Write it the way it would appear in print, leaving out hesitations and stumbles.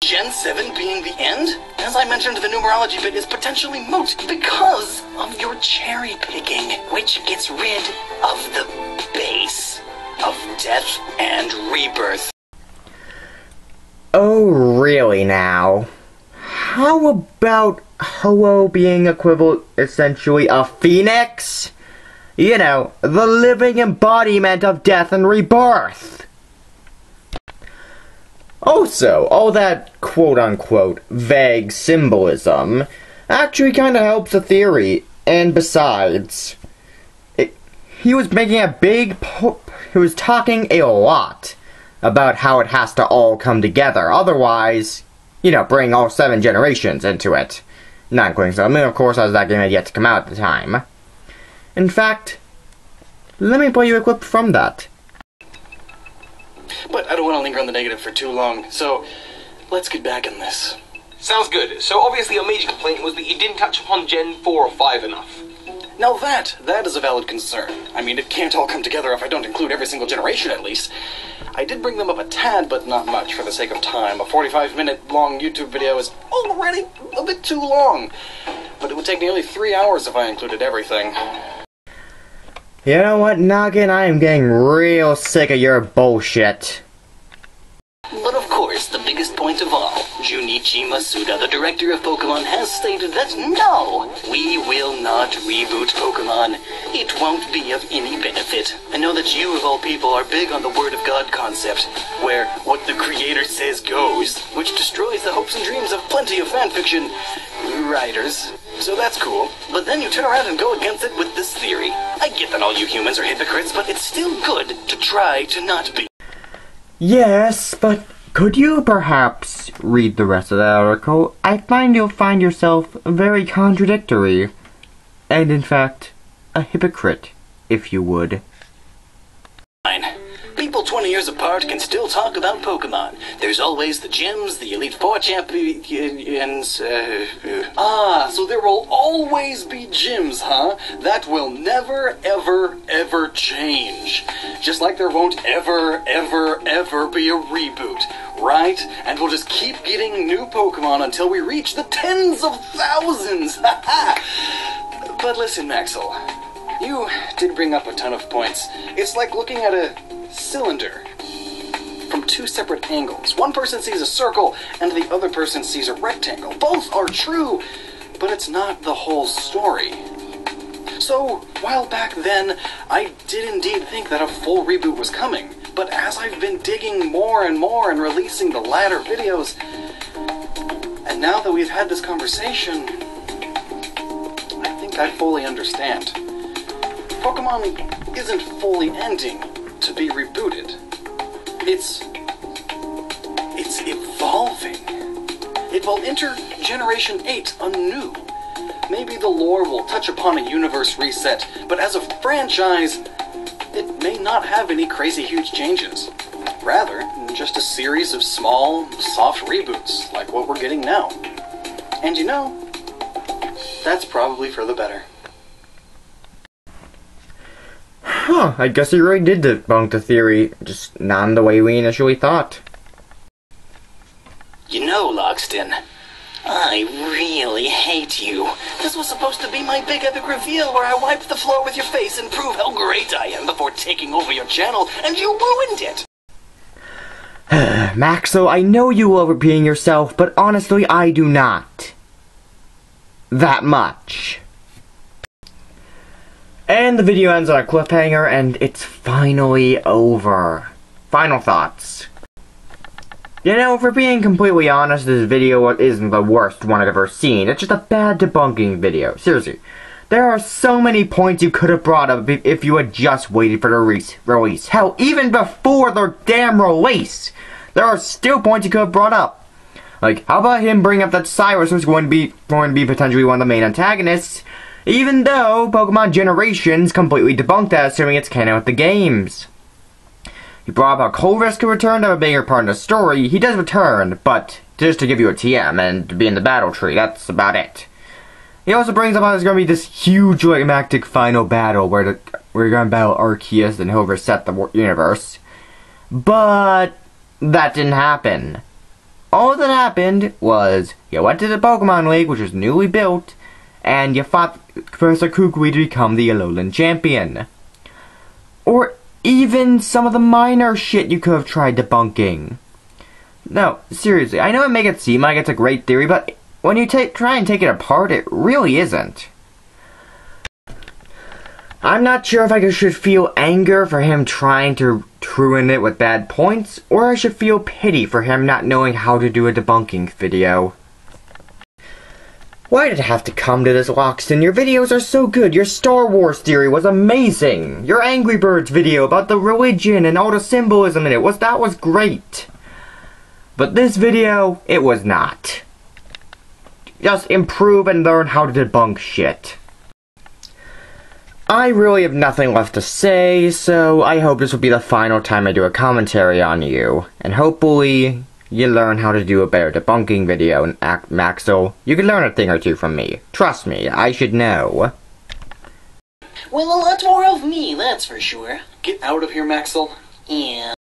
Gen 7 being the end, as I mentioned, the numerology bit is potentially moot because of your cherry picking, which gets rid of the base of death and rebirth. Oh, really now? How about Ho-Oh being essentially a phoenix? You know, the living embodiment of death and rebirth. Also, all that quote-unquote vague symbolism actually kind of helps the theory, and besides, he was making a he was talking a lot about how it has to all come together, otherwise, you know, bring all 7 generations into it. Not including some, of course, as that game had yet to come out at the time. In fact, let me play you a clip from that. But I don't want to linger on the negative for too long, so let's get back in this. Sounds good. So obviously your major complaint was that you didn't touch upon Gen 4 or 5 enough. Now that is a valid concern. I mean, it can't all come together if I don't include every single generation at least. I did bring them up a tad, but not much for the sake of time. A 45-minute long YouTube video is already a bit too long. But it would take nearly 3 hours if I included everything. You know what, Noggin? I am getting real sick of your bullshit. But of course, the biggest point of all, Junichi Masuda, the director of Pokemon, has stated that no, we will not reboot Pokemon. It won't be of any benefit. I know that you, of all people, are big on the Word of God concept, where what the creator says goes, which destroys the hopes and dreams of plenty of fanfiction writers. So that's cool. But then you turn around and go against it with this theory. I get that all you humans are hypocrites, but it's still good to try to not be. Yes, but could you perhaps read the rest of that article? I find you'll find yourself very contradictory. And in fact, a hypocrite, if you would. Fine. People 20 years apart can still talk about Pokemon. There's always the gyms, the Elite Four champions, so there will always be gyms, huh? That will never, ever, ever change. Just like there won't ever, ever, ever be a reboot, right? And we'll just keep getting new Pokemon until we reach the tens of thousands, But listen, Maxwell, you did bring up a ton of points. It's like looking at a cylinder from 2 separate angles. One person sees a circle and the other person sees a rectangle. Both are true, but it's not the whole story. So, while back then, I did indeed think that a full reboot was coming, but as I've been digging more and more and releasing the latter videos, and now that we've had this conversation, I think I fully understand. Pokemon isn't fully ending to be rebooted. It's evolving. It will enter Generation 8 anew. Maybe the lore will touch upon a universe reset, but as a franchise, it may not have any crazy huge changes. Rather, just a series of small, soft reboots, like what we're getting now. And you know, that's probably for the better. Huh, I guess he really did debunk the theory, just not in the way we initially thought. You know, Lockstin, I really hate you. This was supposed to be my big epic reveal where I wiped the floor with your face and prove how great I am before taking over your channel, and you ruined it! Maxo, I know you love repeating yourself, but honestly, I do not. That much. And the video ends on a cliffhanger, and it's finally over. Final thoughts. You know, for being completely honest, this video isn't the worst one I've ever seen. It's just a bad debunking video. Seriously. There are so many points you could have brought up if you had just waited for the release. Hell, even before the damn release, there are still points you could have brought up. Like, how about him bring up that Cyrus was going to be potentially one of the main antagonists, even though Pokemon Generations completely debunked that, assuming it's canon with the games. He brought up how Colress could return to have a bigger part in the story. He does return, but just to give you a TM and to be in the battle tree, that's about it. He also brings up how there's going to be this huge climactic final battle where you're going to battle Arceus and he'll reset the universe. But that didn't happen. all that happened was you went to the Pokemon League, which was newly built, and you fought Professor Kukui to become the Alolan champion. Or even some of the minor shit you could have tried debunking. No, seriously, I know it makes it seem like it's a great theory, but when you try and take it apart, it really isn't. I'm not sure if I should feel anger for him trying to ruin it with bad points, or I should feel pity for him not knowing how to do a debunking video. Why did it have to come to this, Lockstin? Your videos are so good. Your Star Wars theory was amazing. Your Angry Birds video about the religion and all the symbolism in it was great. But this video, it was not. Just improve and learn how to debunk shit. I really have nothing left to say, so I hope this will be the final time I do a commentary on you. And hopefully, you learn how to do a better debunking video, and Maxel, you can learn a thing or two from me. Trust me, I should know. Well, a lot more of me, that's for sure. Get out of here, Maxel. Yeah.